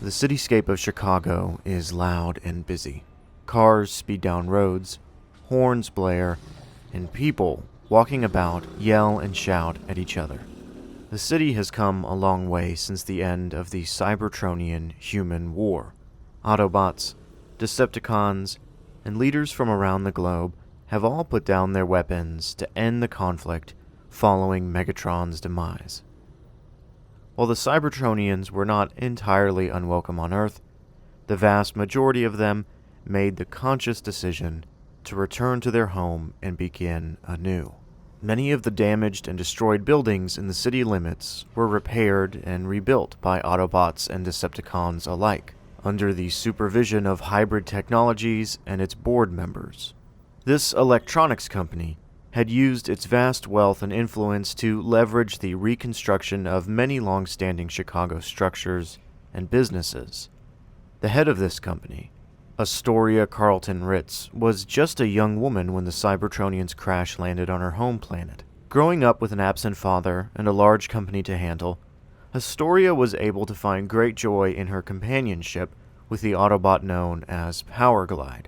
The cityscape of Chicago is loud and busy. Cars speed down roads, horns blare, and people walking about yell and shout at each other. The city has come a long way since the end of the Cybertronian Human War. Autobots, Decepticons, and leaders from around the globe have all put down their weapons to end the conflict following Megatron's demise. While the Cybertronians were not entirely unwelcome on Earth, the vast majority of them made the conscious decision to return to their home and begin anew. Many of the damaged and destroyed buildings in the city limits were repaired and rebuilt by Autobots and Decepticons alike, under the supervision of hybrid technologies and its board members. This electronics company had used its vast wealth and influence to leverage the reconstruction of many long-standing Chicago structures and businesses. The head of this company, Astoria Carlton-Ritz, was just a young woman when the Cybertronians crash-landed on her home planet. Growing up with an absent father and a large company to handle, Astoria was able to find great joy in her companionship with the Autobot known as Powerglide.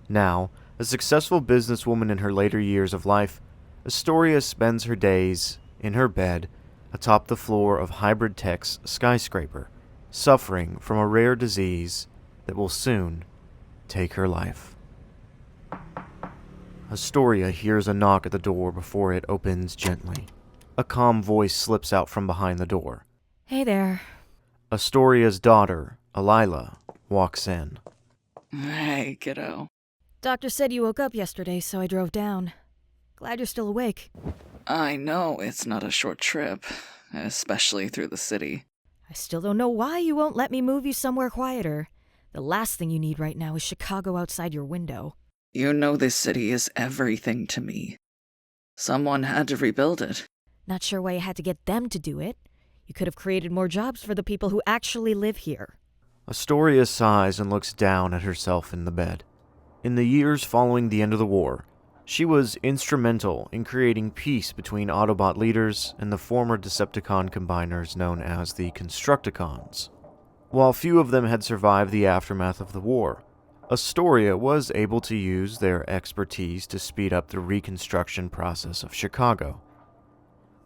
Now, a successful businesswoman in her later years of life, Astoria spends her days in her bed atop the floor of Hybrid Tech's skyscraper, suffering from a rare disease that will soon take her life. Astoria hears a knock at the door before it opens gently. A calm voice slips out from behind the door. Hey there. Astoria's daughter, Alila, walks in. Hey, kiddo. Doctor said you woke up yesterday, so I drove down. Glad you're still awake. I know it's not a short trip, especially through the city. I still don't know why you won't let me move you somewhere quieter. The last thing you need right now is Chicago outside your window. You know this city is everything to me. Someone had to rebuild it. Not sure why you had to get them to do it. You could have created more jobs for the people who actually live here. Astoria sighs and looks down at herself in the bed. In the years following the end of the war, she was instrumental in creating peace between Autobot leaders and the former Decepticon combiners known as the Constructicons. While few of them had survived the aftermath of the war, Astoria was able to use their expertise to speed up the reconstruction process of Chicago.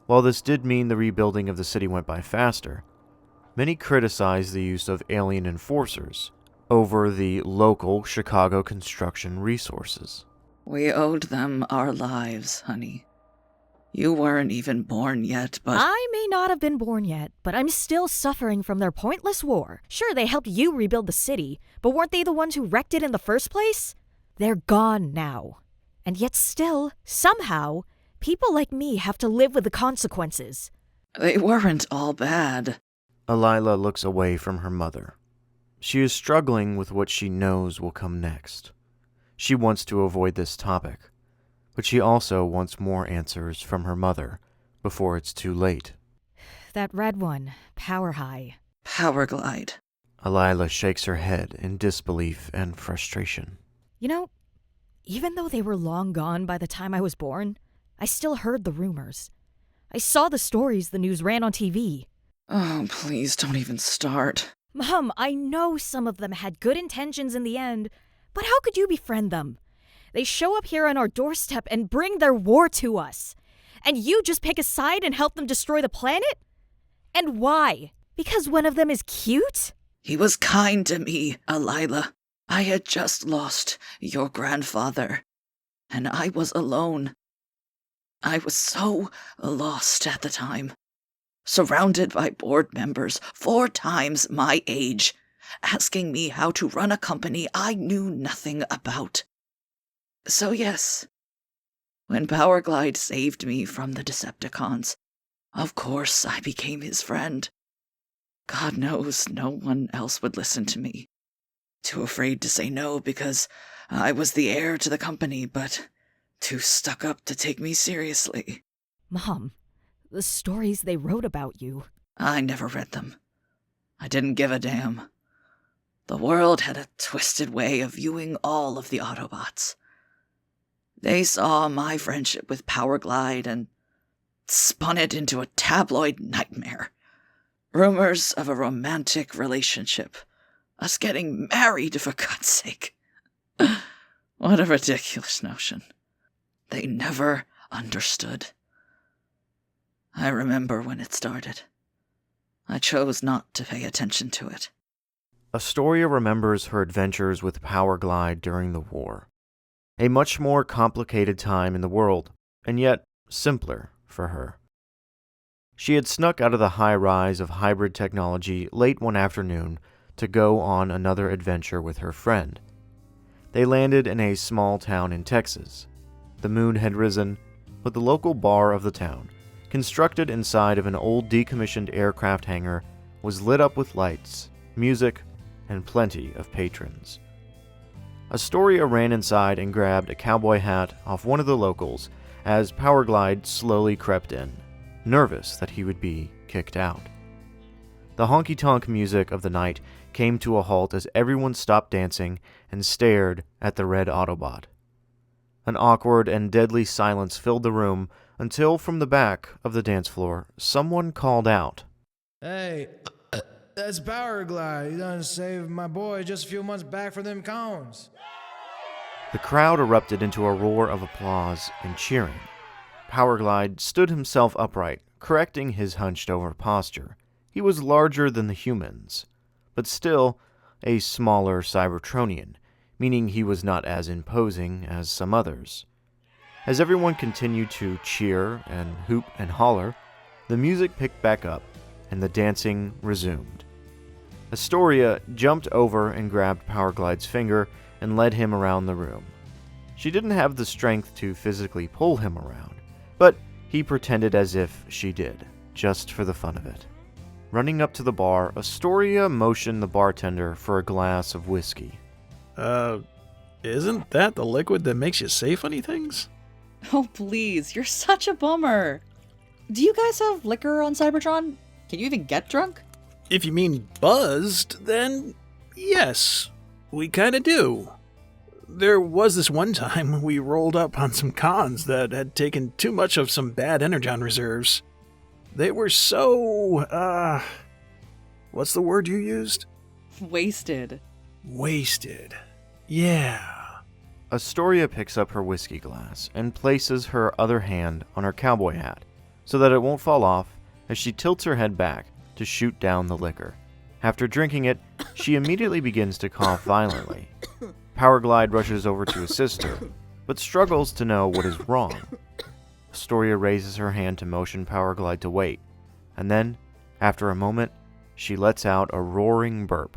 While this did mean the rebuilding of the city went by faster, many criticized the use of alien enforcers over the local Chicago construction resources. We owed them our lives, honey. You weren't even born yet, but... I may not have been born yet, but I'm still suffering from their pointless war. Sure, they helped you rebuild the city, but weren't they the ones who wrecked it in the first place? They're gone now. And yet still, somehow, people like me have to live with the consequences. They weren't all bad. Alila looks away from her mother. She is struggling with what she knows will come next. She wants to avoid this topic, but she also wants more answers from her mother before it's too late. That red one, Power High. Powerglide. Alila shakes her head in disbelief and frustration. You know, even though they were long gone by the time I was born, I still heard the rumors. I saw the stories the news ran on TV. Oh, please don't even start. Mom, I know some of them had good intentions in the end, but how could you befriend them? They show up here on our doorstep and bring their war to us. And you just pick a side and help them destroy the planet? And why? Because one of them is cute? He was kind to me, Alila. I had just lost your grandfather, and I was alone. I was so lost at the time. Surrounded by board members 4 times my age, asking me how to run a company I knew nothing about. So yes, when Powerglide saved me from the Decepticons, of course I became his friend. God knows no one else would listen to me. Too afraid to say no because I was the heir to the company, but too stuck up to take me seriously. Mom, the stories they wrote about you. I never read them. I didn't give a damn. The world had a twisted way of viewing all of the Autobots. They saw my friendship with Powerglide and spun it into a tabloid nightmare. Rumors of a romantic relationship. Us getting married, for God's sake. What a ridiculous notion. They never understood. I remember when it started. I chose not to pay attention to it. Astoria remembers her adventures with Powerglide during the war. A much more complicated time in the world, and yet simpler for her. She had snuck out of the high rise of hybrid technology late one afternoon to go on another adventure with her friend. They landed in a small town in Texas. The moon had risen, but the local bar of the town, constructed inside of an old decommissioned aircraft hangar, was lit up with lights, music, and plenty of patrons. Astoria ran inside and grabbed a cowboy hat off one of the locals as Powerglide slowly crept in, nervous that he would be kicked out. The honky-tonk music of the night came to a halt as everyone stopped dancing and stared at the red Autobot. An awkward and deadly silence filled the room until from the back of the dance floor, someone called out, "Hey, that's Powerglide. He done saved my boy just a few months back from them cones." The crowd erupted into a roar of applause and cheering. Powerglide stood himself upright, correcting his hunched-over posture. He was larger than the humans, but still a smaller Cybertronian, meaning he was not as imposing as some others. As everyone continued to cheer and hoop and holler, the music picked back up and the dancing resumed. Astoria jumped over and grabbed Powerglide's finger and led him around the room. She didn't have the strength to physically pull him around, but he pretended as if she did, just for the fun of it. Running up to the bar, Astoria motioned the bartender for a glass of whiskey. Isn't that the liquid that makes you say funny things? Oh, please, you're such a bummer. Do you guys have liquor on Cybertron? Can you even get drunk? If you mean buzzed, then yes, we kinda do. There was this one time we rolled up on some cons that had taken too much of some bad energon reserves. They were so, what's the word you used? Wasted. Wasted. Yeah. Astoria picks up her whiskey glass and places her other hand on her cowboy hat so that it won't fall off as she tilts her head back to shoot down the liquor. After drinking it, she immediately begins to cough violently. Powerglide rushes over to assist her, but struggles to know what is wrong. Astoria raises her hand to motion Powerglide to wait, and then, after a moment, she lets out a roaring burp.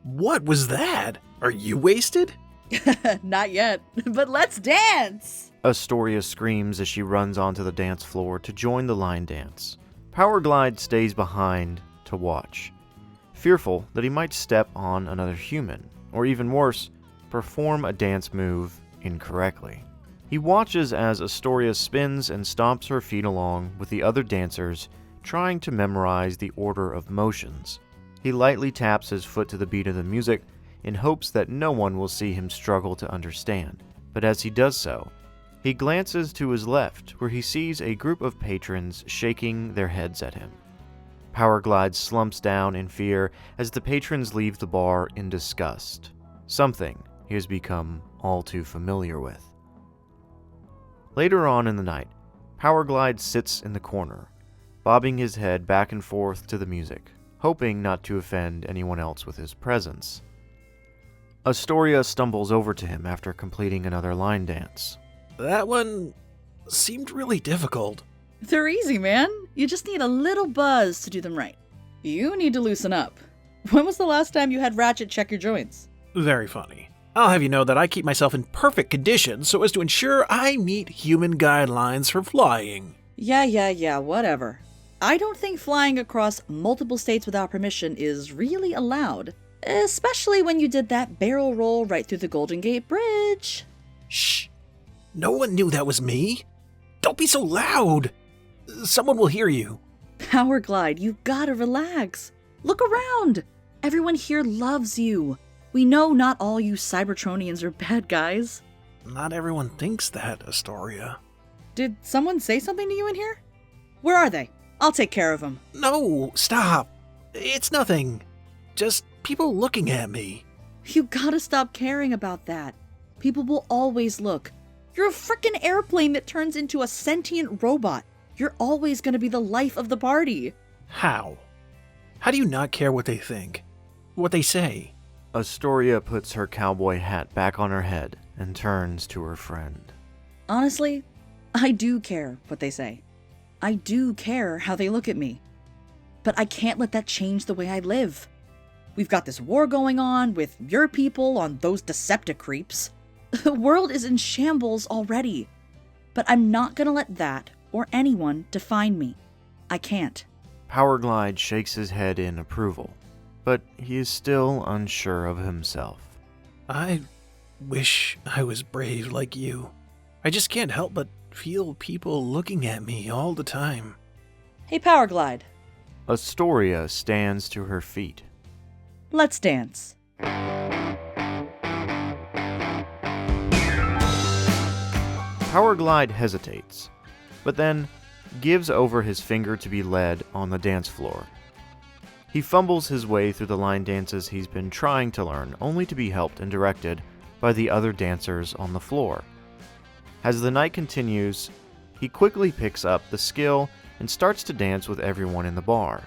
What was that? Are you wasted? Not yet, but let's dance! Astoria screams as she runs onto the dance floor to join the line dance. Powerglide stays behind to watch, fearful that he might step on another human, or even worse, perform a dance move incorrectly. He watches as Astoria spins and stomps her feet along with the other dancers, trying to memorize the order of motions. He lightly taps his foot to the beat of the music in hopes that no one will see him struggle to understand, but as he does so, he glances to his left where he sees a group of patrons shaking their heads at him. Powerglide slumps down in fear as the patrons leave the bar in disgust, something he has become all too familiar with. Later on in the night, Powerglide sits in the corner, bobbing his head back and forth to the music, hoping not to offend anyone else with his presence. Astoria stumbles over to him after completing another line dance. That one seemed really difficult. They're easy, man. You just need a little buzz to do them right. You need to loosen up. When was the last time you had Ratchet check your joints? Very funny. I'll have you know that I keep myself in perfect condition so as to ensure I meet human guidelines for flying. Yeah, whatever. I don't think flying across multiple states without permission is really allowed. Especially when you did that barrel roll right through the Golden Gate Bridge. Shh. No one knew that was me. Don't be so loud. Someone will hear you. Powerglide, you gotta relax. Look around. Everyone here loves you. We know not all you Cybertronians are bad guys. Not everyone thinks that, Astoria. Did someone say something to you in here? Where are they? I'll take care of him. No, stop. It's nothing. Just people looking at me. You gotta stop caring about that. People will always look. You're a frickin' airplane that turns into a sentient robot. You're always gonna be the life of the party. How? How do you not care what they think? What they say? Astoria puts her cowboy hat back on her head and turns to her friend. Honestly, I do care what they say. I do care how they look at me. But I can't let that change the way I live. We've got this war going on with your people on those Decepticreeps. The world is in shambles already. But I'm not gonna let that or anyone define me. I can't. Powerglide shakes his head in approval, but he is still unsure of himself. I wish I was brave like you. I just can't help but feel people looking at me all the time. Hey, Powerglide, Astoria stands to her feet. let's dance. Powerglide hesitates, but then gives over his finger to be led on the dance floor. He fumbles his way through the line dances he's been trying to learn, only to be helped and directed by the other dancers on the floor. As the night continues, he quickly picks up the skill and starts to dance with everyone in the bar.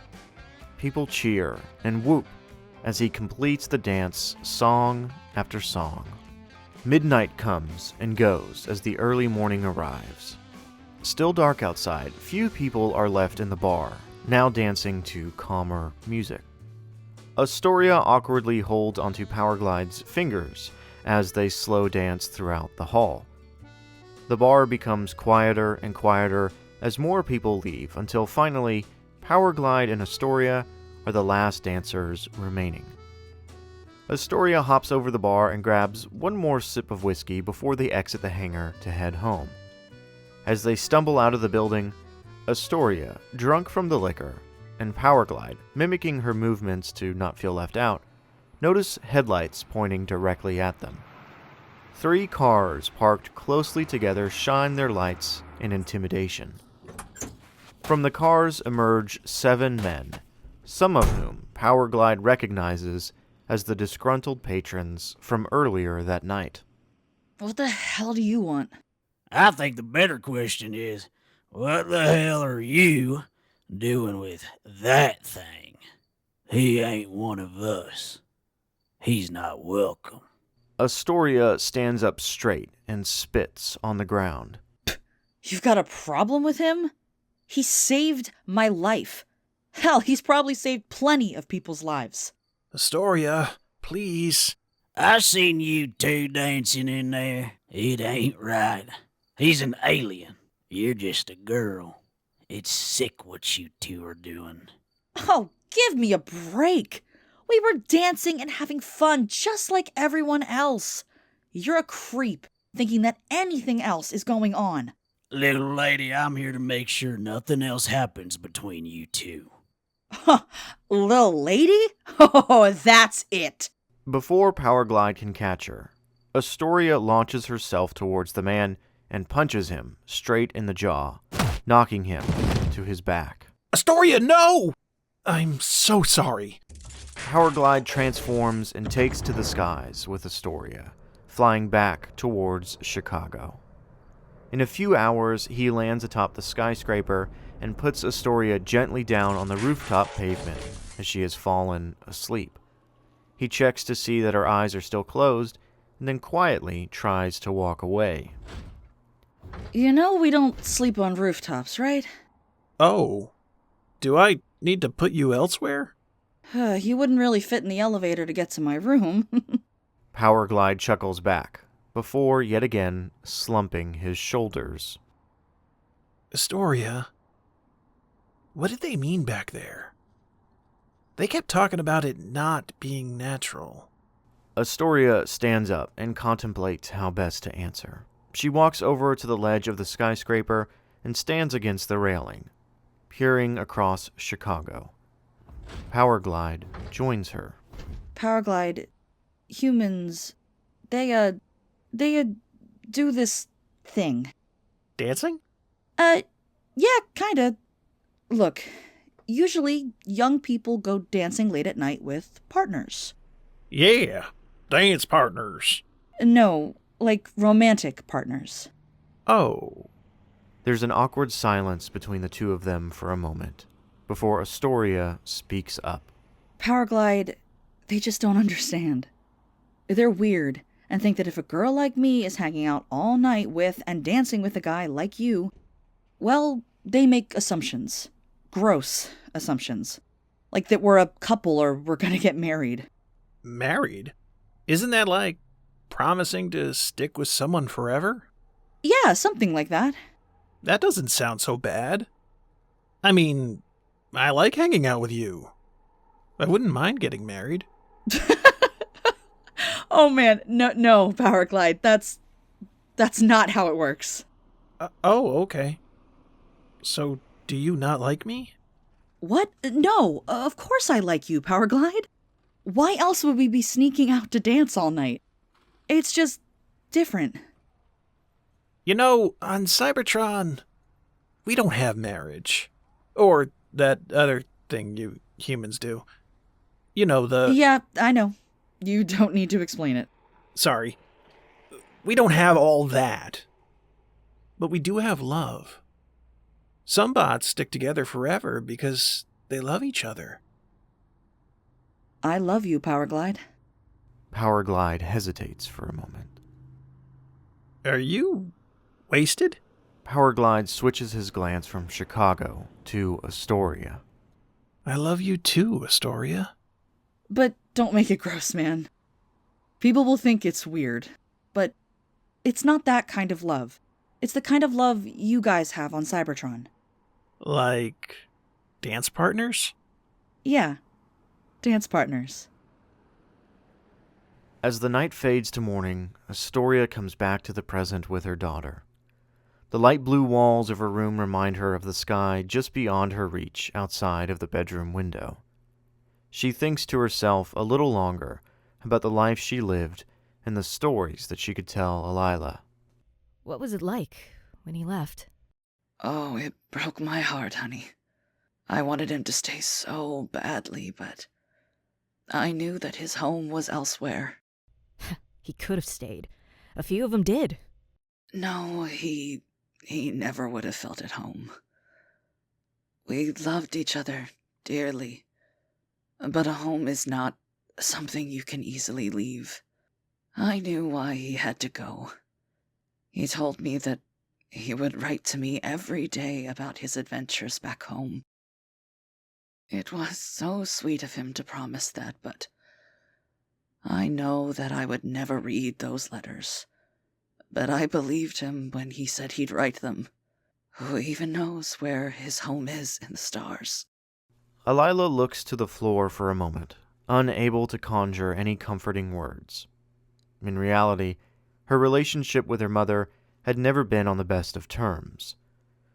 People cheer and whoop as he completes the dance song after song. Midnight comes and goes as the early morning arrives. Still dark outside, few people are left in the bar, now dancing to calmer music. Astoria awkwardly holds onto Powerglide's fingers as they slow dance throughout the hall. The bar becomes quieter and quieter as more people leave, until finally, Powerglide and Astoria are the last dancers remaining. Astoria hops over the bar and grabs one more sip of whiskey before they exit the hangar to head home. As they stumble out of the building, Astoria, drunk from the liquor, and Powerglide, mimicking her movements to not feel left out, notice headlights pointing directly at them. 3 cars parked closely together shine their lights in intimidation. From the cars emerge 7 men, some of whom Powerglide recognizes as the disgruntled patrons from earlier that night. What the hell do you want? I think the better question is, what the hell are you doing with that thing? He ain't one of us. He's not welcome. Astoria stands up straight and spits on the ground. You've got a problem with him? He saved my life. Hell, he's probably saved plenty of people's lives. Astoria, please. I seen you two dancing in there. It ain't right. He's an alien. You're just a girl. It's sick what you two are doing. Oh, give me a break. We were dancing and having fun just like everyone else. You're a creep, thinking that anything else is going on. Little lady, I'm here to make sure nothing else happens between you two. Huh, little lady? Oh, that's it. Before Powerglide can catch her, Astoria launches herself towards the man and punches him straight in the jaw, knocking him to his back. Astoria, no! I'm so sorry. Powerglide transforms and takes to the skies with Astoria, flying back towards Chicago. In a few hours, he lands atop the skyscraper and puts Astoria gently down on the rooftop pavement as she has fallen asleep. He checks to see that her eyes are still closed, and then quietly tries to walk away. You know we don't sleep on rooftops, right? Oh. Do I need to put you elsewhere? You wouldn't really fit in the elevator to get to my room. Powerglide chuckles back, before yet again slumping his shoulders. Astoria, what did they mean back there? They kept talking about it not being natural. Astoria stands up and contemplates how best to answer. She walks over to the ledge of the skyscraper and stands against the railing, peering across Chicago. Powerglide joins her. Powerglide, humans, they do this thing. Dancing? Yeah, kinda. Look, usually young people go dancing late at night with partners. Yeah, dance partners. No, like romantic partners. Oh, There's an awkward silence between the two of them for a moment, before Astoria speaks up. Powerglide, they just don't understand. They're weird and think that if a girl like me is hanging out all night with and dancing with a guy like you, well, they make assumptions. Gross assumptions. Like that we're a couple or we're gonna get married. married? Isn't that like promising to stick with someone forever? Yeah, something like that. That doesn't sound so bad. I mean, I like hanging out with you. I wouldn't mind getting married. Oh man, no, Powerglide. That's not how it works. Oh, okay. So, do you not like me? What? No, of course I like you, Powerglide. Why else would we be sneaking out to dance all night? It's just different. You know, on Cybertron, we don't have marriage. Or that other thing you humans do. You know, Yeah, I know. You don't need to explain it. Sorry. We don't have all that. But we do have love. Some bots stick together forever because they love each other. I love you, Powerglide. Powerglide hesitates for a moment. Are you wasted? Powerglide switches his glance from Chicago to Astoria. I love you too, Astoria. But don't make it gross, man. People will think it's weird, but it's not that kind of love. It's the kind of love you guys have on Cybertron. Like dance partners? Yeah, dance partners. As the night fades to morning, Astoria comes back to the present with her daughter. The light blue walls of her room remind her of the sky just beyond her reach outside of the bedroom window. She thinks to herself a little longer about the life she lived and the stories that she could tell Alila. What was it like when he left? Oh, it broke my heart, honey. I wanted him to stay so badly, but I knew that his home was elsewhere. He could have stayed. A few of them did. No, he never would have felt at home. We loved each other dearly, but a home is not something you can easily leave. I knew why he had to go. He told me that he would write to me every day about his adventures back home. It was so sweet of him to promise that, but I know that I would never read those letters. But I believed him when he said he'd write them. Who even knows where his home is in the stars? Alila looks to the floor for a moment, unable to conjure any comforting words. In reality, her relationship with her mother had never been on the best of terms.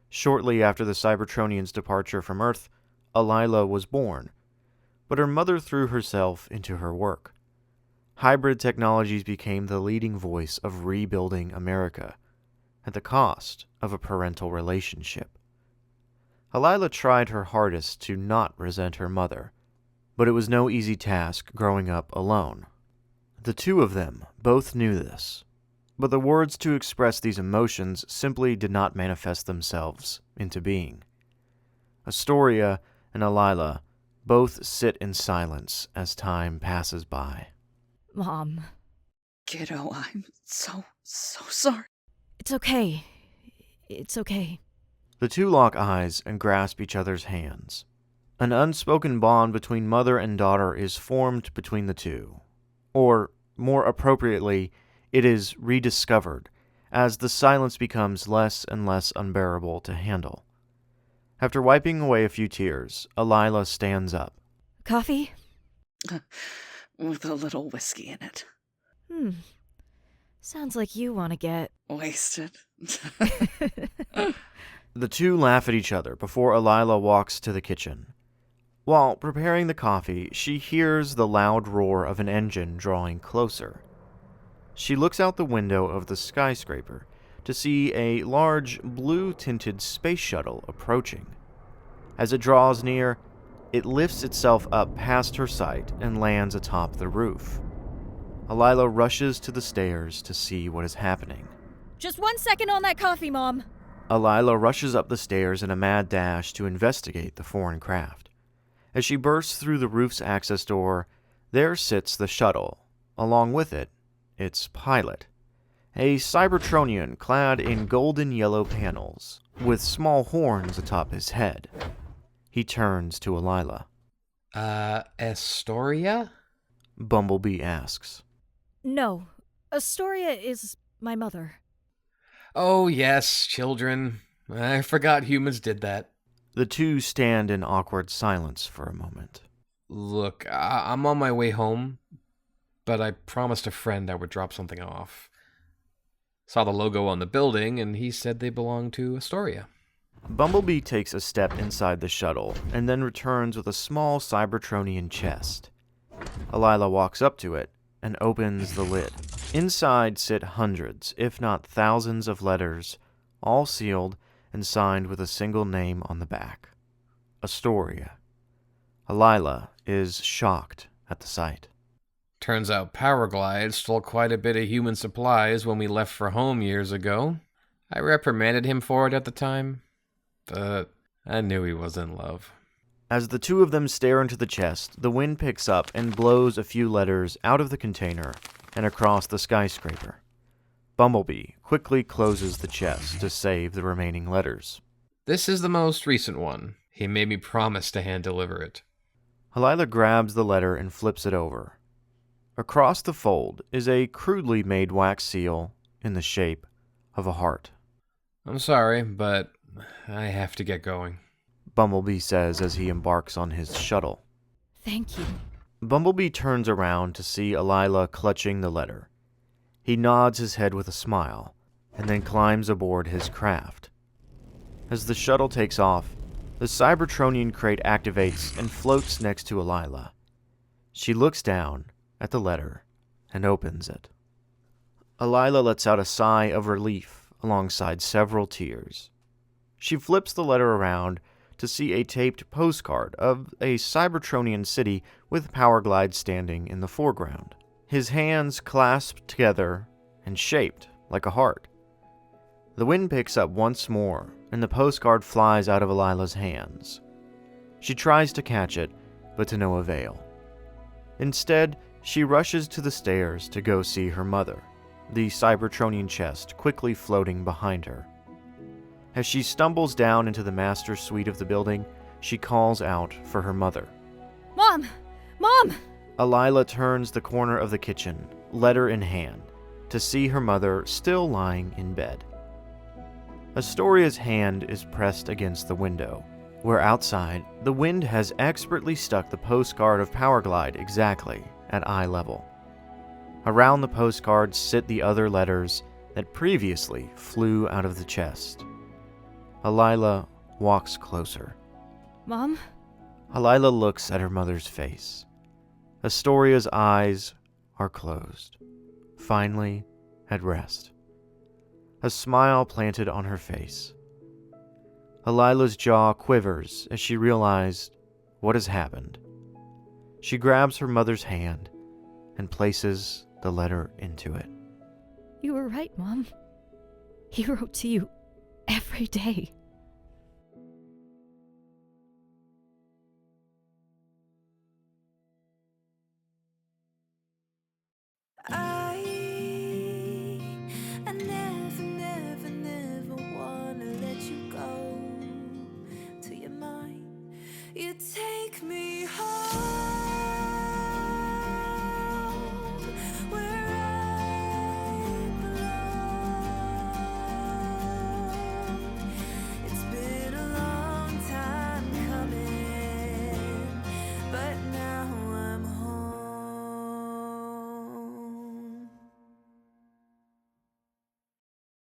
Shortly after the Cybertronians' departure from Earth, Alila was born, but her mother threw herself into her work. Hybrid technologies became the leading voice of rebuilding America, at the cost of a parental relationship. Alila tried her hardest to not resent her mother, but it was no easy task growing up alone. The two of them both knew this, but the words to express these emotions simply did not manifest themselves into being. Astoria and Alila both sit in silence as time passes by. Mom. Kiddo, I'm so sorry. It's okay. It's okay. The two lock eyes and grasp each other's hands. An unspoken bond between mother and daughter is formed between the two. Or, more appropriately, it is rediscovered as the silence becomes less and less unbearable to handle. After wiping away a few tears, Alila stands up. Coffee? With a little whiskey in it. Sounds like you want to get... Wasted. The two laugh at each other before Alila walks to the kitchen. While preparing the coffee, she hears the loud roar of an engine drawing closer. She looks out the window of the skyscraper to see a large, blue-tinted space shuttle approaching. As it draws near, it lifts itself up past her sight and lands atop the roof. Alila rushes to the stairs to see what is happening. Just 1 second on that coffee, Mom. Alila rushes up the stairs in a mad dash to investigate the foreign craft. As she bursts through the roof's access door, there sits the shuttle. Along with it, its pilot. A Cybertronian clad in golden yellow panels, with small horns atop his head. He turns to Alila. Astoria? Bumblebee asks. No, Astoria is my mother. Oh, yes, children. I forgot humans did that. The two stand in awkward silence for a moment. Look, I'm on my way home, but I promised a friend I would drop something off. Saw the logo on the building, and he said they belonged to Astoria. Bumblebee takes a step inside the shuttle, and then returns with a small Cybertronian chest. Alila walks up to it and opens the lid. Inside sit hundreds, if not thousands of letters, all sealed and signed with a single name on the back. Astoria. Alila is shocked at the sight. Turns out Powerglide stole quite a bit of human supplies when we left for home years ago. I reprimanded him for it at the time, but I knew he was in love. As the two of them stare into the chest, the wind picks up and blows a few letters out of the container and across the skyscraper. Bumblebee quickly closes the chest to save the remaining letters. This is the most recent one. He made me promise to hand-deliver it. Alila grabs the letter and flips it over. Across the fold is a crudely made wax seal in the shape of a heart. I'm sorry, but I have to get going. Bumblebee says as he embarks on his shuttle. Thank you. Bumblebee turns around to see Alila clutching the letter. He nods his head with a smile, and then climbs aboard his craft. As the shuttle takes off, the Cybertronian crate activates and floats next to Alila. She looks down at the letter and opens it. Alila lets out a sigh of relief alongside several tears. She flips the letter around to see a taped postcard of a Cybertronian city with Powerglide standing in the foreground, his hands clasped together and shaped like a heart. The wind picks up once more, and the postcard flies out of Alila's hands. She tries to catch it, but to no avail. Instead, she rushes to the stairs to go see her mother, the Cybertronian chest quickly floating behind her. As she stumbles down into the master suite of the building, she calls out for her mother. Mom! Mom! Alila turns the corner of the kitchen, letter in hand, to see her mother still lying in bed. Astoria's hand is pressed against the window, where outside, the wind has expertly stuck the postcard of Powerglide exactly at eye level. Around the postcard sit the other letters that previously flew out of the chest. Alila walks closer. Mom? Alila looks at her mother's face. Astoria's eyes are closed, finally at rest. A smile planted on her face. Alila's jaw quivers as she realizes what has happened. She grabs her mother's hand and places the letter into it. You were right, Mom. He wrote to you every day.